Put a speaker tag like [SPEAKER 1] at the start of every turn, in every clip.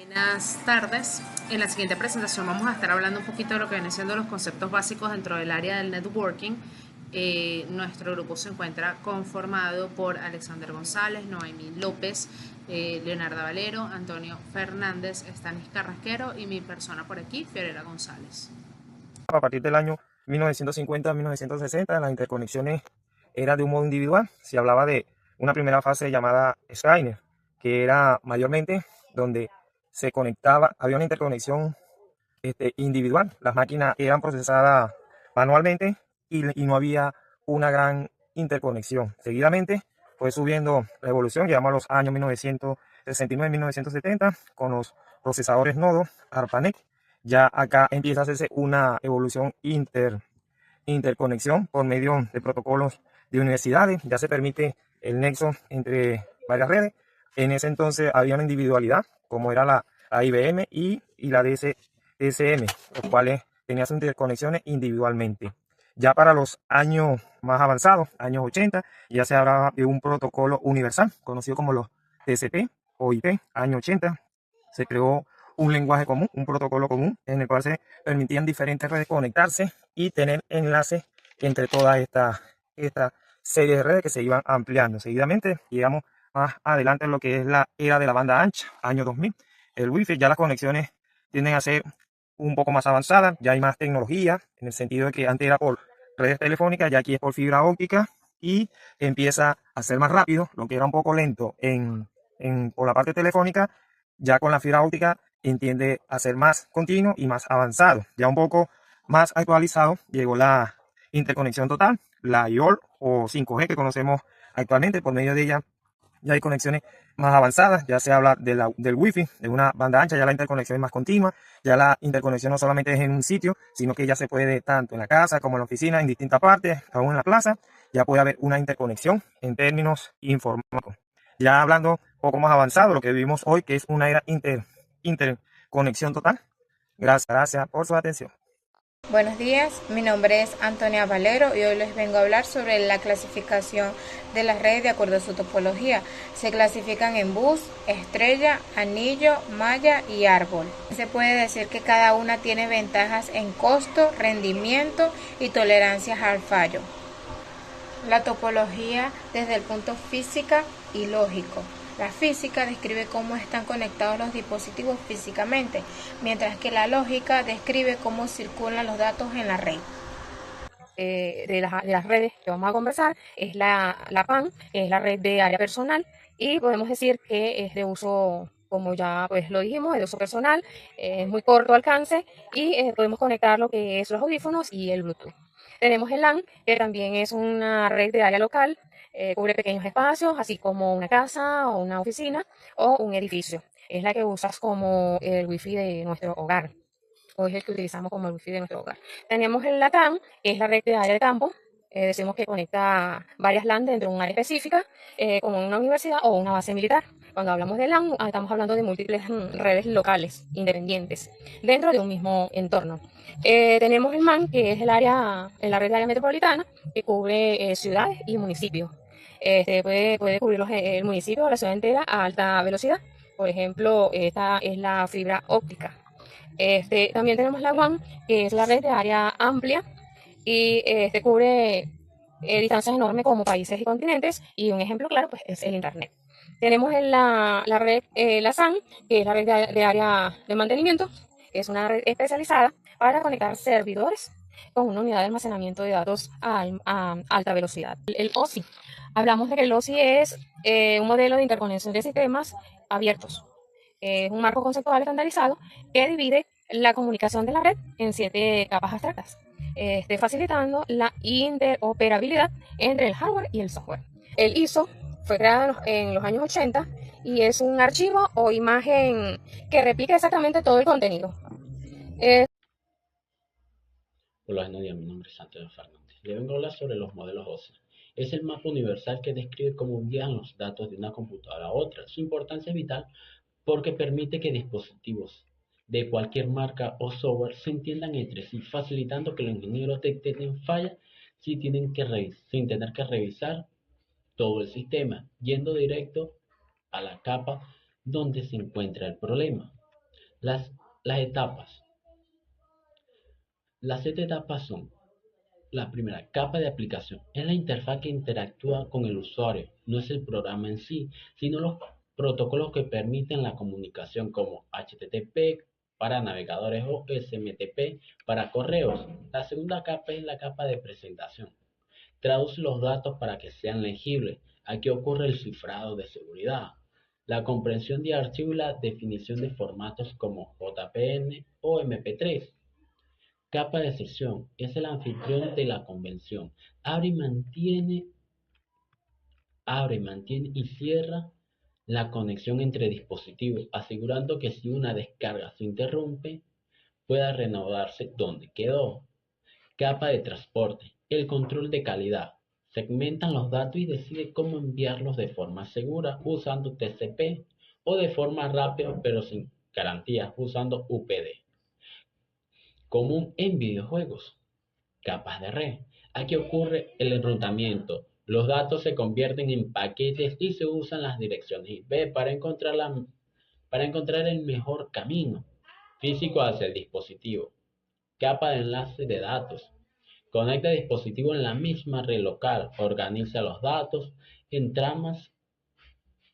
[SPEAKER 1] Buenas tardes. En la siguiente presentación vamos a estar hablando un poquito de lo que vienen siendo los conceptos básicos dentro del área del networking. Nuestro grupo se encuentra conformado por Alexander González, Noemí López, Leonardo Valero, Antonio Fernández, Stanis Carrasquero y mi persona por aquí, Fiorella González.
[SPEAKER 2] A partir del año 1950-1960, las interconexiones eran de un modo individual. Se hablaba de una primera fase llamada Skynet, que era mayormente donde se conectaba, había una interconexión individual. Las máquinas eran procesadas manualmente y no había una gran interconexión. Seguidamente fue subiendo la evolución, llegamos a los años 1969-1970 con los procesadores nodo, ARPANET. Ya acá empieza a hacerse una evolución interconexión por medio de protocolos de universidades. Ya se permite el nexo entre varias redes. En ese entonces había una individualidad, como era la IBM y la DSM, los cuales tenían sus interconexiones individualmente. Ya para los años más avanzados, años 80, ya se hablaba de un protocolo universal, conocido como los TCP o IP, año 80. Se creó un lenguaje común, un protocolo común, en el cual se permitían diferentes redes conectarse y tener enlaces entre toda esta serie de redes que se iban ampliando. Seguidamente llegamos más adelante en lo que es la era de la banda ancha, año 2000. El Wi-Fi, ya las conexiones tienden a ser un poco más avanzadas, ya hay más tecnología, en el sentido de que antes era por redes telefónicas, ya aquí es por fibra óptica y empieza a ser más rápido, lo que era un poco lento por la parte telefónica, ya con la fibra óptica entiende a ser más continuo y más avanzado. Ya un poco más actualizado llegó la interconexión total, la IOL o 5G que conocemos actualmente. Por medio de ella ya hay conexiones más avanzadas, ya se habla del Wi-Fi, de una banda ancha, ya la interconexión es más continua, ya la interconexión no solamente es en un sitio, sino que ya se puede tanto en la casa como en la oficina, en distintas partes, aún en la plaza, ya puede haber una interconexión en términos informáticos. Ya hablando un poco más avanzado, lo que vivimos hoy, que es una era interconexión total. Gracias por su atención.
[SPEAKER 3] Buenos días, mi nombre es Antonia Valero y hoy les vengo a hablar sobre la clasificación de las redes de acuerdo a su topología. Se clasifican en bus, estrella, anillo, malla y árbol. Se puede decir que cada una tiene ventajas en costo, rendimiento y tolerancias al fallo. La topología desde el punto física y lógico. La física describe cómo están conectados los dispositivos físicamente, mientras que la lógica describe cómo circulan los datos en la red.
[SPEAKER 4] De las redes que vamos a conversar es la PAN, que es la red de área personal, y podemos decir que es de uso, como ya pues lo dijimos, es de uso personal, es muy corto alcance y podemos conectar lo que es los audífonos y el Bluetooth. Tenemos el LAN, que también es una red de área local, cubre pequeños espacios, así como una casa o una oficina o un edificio. Es la que usas como el wifi de nuestro hogar, o es el que utilizamos como el wifi de nuestro hogar. Tenemos el LATAM, que es la red de área de campo. Decimos que conecta varias LAN dentro de un área específica, como una universidad o una base militar. Cuando hablamos de LAN, estamos hablando de múltiples redes locales, independientes, dentro de un mismo entorno. Tenemos el MAN, que es la red de área metropolitana, que cubre ciudades y municipios. Puede cubrir el municipio o la ciudad entera a alta velocidad. Por ejemplo, esta es la fibra óptica. También tenemos la WAN, que es la red de área amplia y cubre distancias enormes como países y continentes, y un ejemplo claro pues es el Internet. Tenemos la red, la SAN, que es la red de área de mantenimiento, que es una red especializada para conectar servidores con una unidad de almacenamiento de datos a alta velocidad. El OSI. Hablamos de que el OSI es un modelo de interconexión de sistemas abiertos. Es un marco conceptual estandarizado que divide la comunicación de la red en 7 capas abstractas, facilitando la interoperabilidad entre el hardware y el software. El ISO fue creado en los años 80 y es un archivo o imagen que replica exactamente todo el contenido.
[SPEAKER 5] Hola, Nadia, mi nombre es Antonio Fernández. Le vengo a hablar sobre los modelos OSI. Es el mapa universal que describe cómo envían los datos de una computadora a otra. Su importancia es vital porque permite que dispositivos de cualquier marca o software se entiendan entre sí, facilitando que los ingenieros detecten fallas sin tener que revisar todo el sistema, yendo directo a la capa donde se encuentra el problema. Las etapas. Las 7 etapas son: la primera, capa de aplicación. Es la interfaz que interactúa con el usuario. No es el programa en sí, sino los protocolos que permiten la comunicación, como HTTP para navegadores o SMTP para correos. La segunda capa es la capa de presentación. Traduce los datos para que sean legibles. Aquí ocurre el cifrado de seguridad, la comprensión de archivos y la definición de formatos como JPN o MP3. Capa de sesión. Es el anfitrión de la convención. Abre, mantiene y cierra la conexión entre dispositivos, asegurando que si una descarga se interrumpe, pueda reanudarse donde quedó. Capa de transporte. El control de calidad. Segmentan los datos y decide cómo enviarlos de forma segura usando TCP o de forma rápida pero sin garantías usando UPD. Común en videojuegos. Capas de red. Aquí ocurre el enrutamiento. Los datos se convierten en paquetes y se usan las direcciones IP para encontrar el mejor camino físico hacia el dispositivo. Capa de enlace de datos. Conecta el dispositivo en la misma red local, organiza los datos en tramas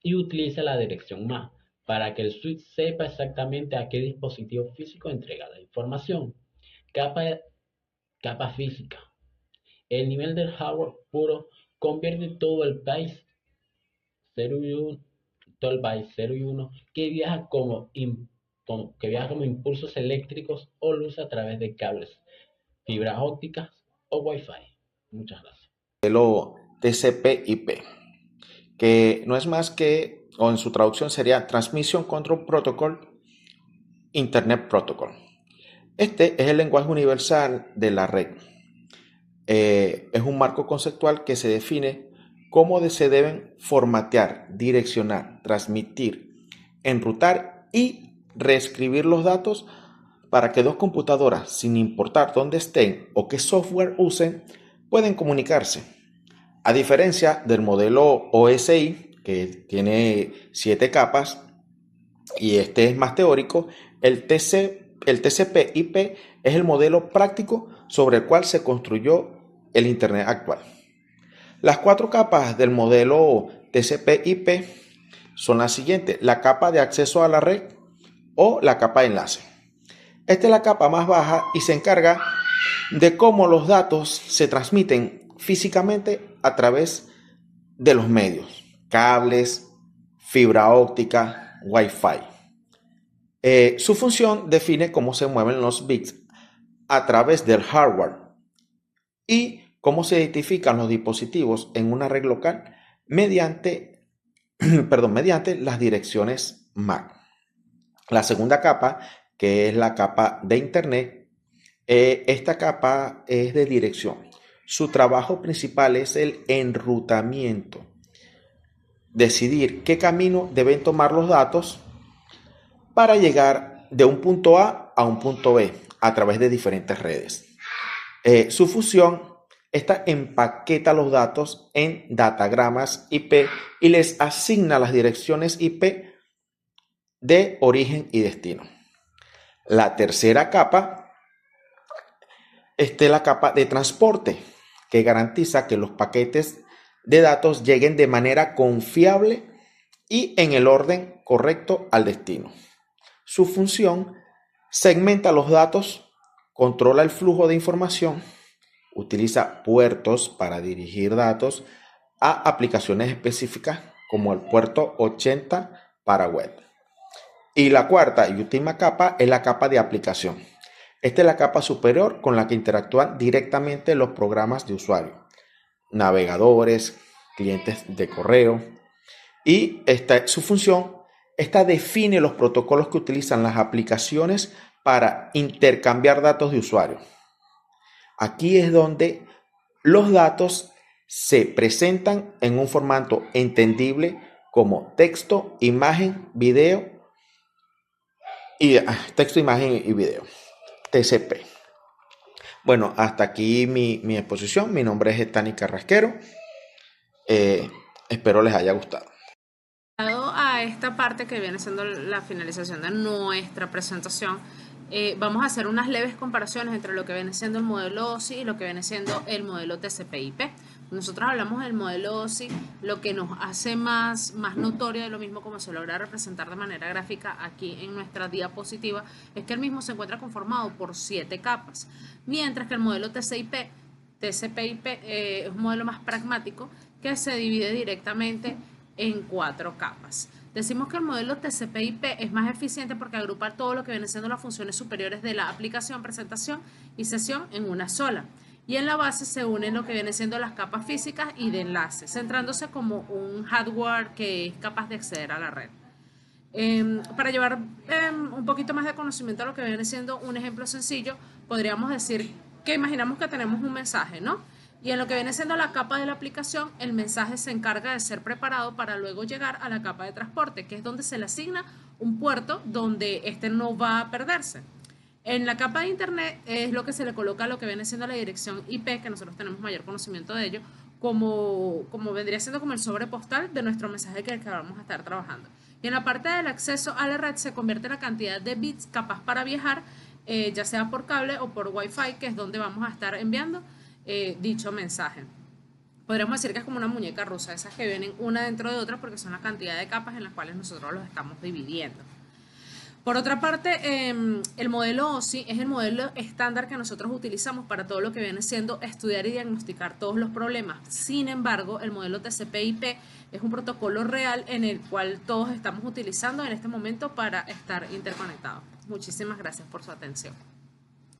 [SPEAKER 5] y utiliza la dirección MAC para que el switch sepa exactamente a qué dispositivo físico entrega la información. Capa física. El nivel del hardware puro convierte todo el byte 0 y 1 que viaja como impulsos eléctricos o luz a través de cables, fibras ópticas o Wi-Fi. Muchas gracias.
[SPEAKER 6] Modelo TCP/IP, que no es más que, o en su traducción sería Transmission Control Protocol, Internet Protocol. Este es el lenguaje universal de la red. Es un marco conceptual que se define cómo se deben formatear, direccionar, transmitir, enrutar y reescribir los datos para que dos computadoras, sin importar dónde estén o qué software usen, pueden comunicarse. A diferencia del modelo OSI, que tiene 7 capas, y este es más teórico, el TCP/IP es el modelo práctico sobre el cual se construyó el Internet actual. Las 4 capas del modelo TCP/IP son las siguientes: la capa de acceso a la red o la capa de enlace. Esta es la capa más baja y se encarga de cómo los datos se transmiten físicamente a través de los medios, cables, fibra óptica, Wi-Fi. Su función define cómo se mueven los bits a través del hardware y cómo se identifican los dispositivos en una red local mediante las direcciones MAC. La segunda capa, que es la capa de Internet, esta capa es de dirección. Su trabajo principal es el enrutamiento, decidir qué camino deben tomar los datos para llegar de un punto A a un punto B a través de diferentes redes. Su función, esta empaqueta los datos en datagramas IP y les asigna las direcciones IP de origen y destino. La tercera capa es la capa de transporte, que garantiza que los paquetes de datos lleguen de manera confiable y en el orden correcto al destino. Su función: segmenta los datos, controla el flujo de información, utiliza puertos para dirigir datos a aplicaciones específicas como el puerto 80 para web. Y la cuarta y última capa es la capa de aplicación. Esta es la capa superior con la que interactúan directamente los programas de usuario, navegadores, clientes de correo. Y su función, esta define los protocolos que utilizan las aplicaciones para intercambiar datos de usuario. Aquí es donde los datos se presentan en un formato entendible como texto, imagen, imagen y video. TCP. Bueno, hasta aquí mi exposición. Mi nombre es Estani Carrasquero. Espero les haya gustado.
[SPEAKER 1] A a esta parte que viene siendo la finalización de nuestra presentación, vamos a hacer unas leves comparaciones entre lo que viene siendo el modelo OSI y lo que viene siendo el modelo TCP/IP. Nosotros hablamos del modelo OSI, lo que nos hace más notorio de lo mismo, como se logra representar de manera gráfica aquí en nuestra diapositiva, es que el mismo se encuentra conformado por 7 capas, mientras que el modelo TCP/IP es un modelo más pragmático que se divide directamente en 4 capas. Decimos que el modelo TCP/IP es más eficiente porque agrupa todo lo que viene siendo las funciones superiores de la aplicación, presentación y sesión en una sola. Y en la base se unen lo que viene siendo las capas físicas y de enlace, centrándose como un hardware que es capaz de acceder a la red. Para llevar un poquito más de conocimiento a lo que viene siendo un ejemplo sencillo, podríamos decir que imaginamos que tenemos un mensaje, ¿no? Y en lo que viene siendo la capa de la aplicación, el mensaje se encarga de ser preparado para luego llegar a la capa de transporte, que es donde se le asigna un puerto donde este no va a perderse. En la capa de internet es lo que se le coloca a lo que viene siendo la dirección IP, que nosotros tenemos mayor conocimiento de ello, como vendría siendo como el sobre postal de nuestro mensaje que vamos a estar trabajando. Y en la parte del acceso a la red se convierte la cantidad de bits capaz para viajar, ya sea por cable o por Wi-Fi, que es donde vamos a estar enviando dicho mensaje. Podríamos decir que es como una muñeca rusa, esas que vienen una dentro de otra porque son la cantidad de capas en las cuales nosotros los estamos dividiendo. Por otra parte, el modelo OSI es el modelo estándar que nosotros utilizamos para todo lo que viene siendo estudiar y diagnosticar todos los problemas. Sin embargo, el modelo TCP/IP es un protocolo real en el cual todos estamos utilizando en este momento para estar interconectados. Muchísimas gracias por su atención.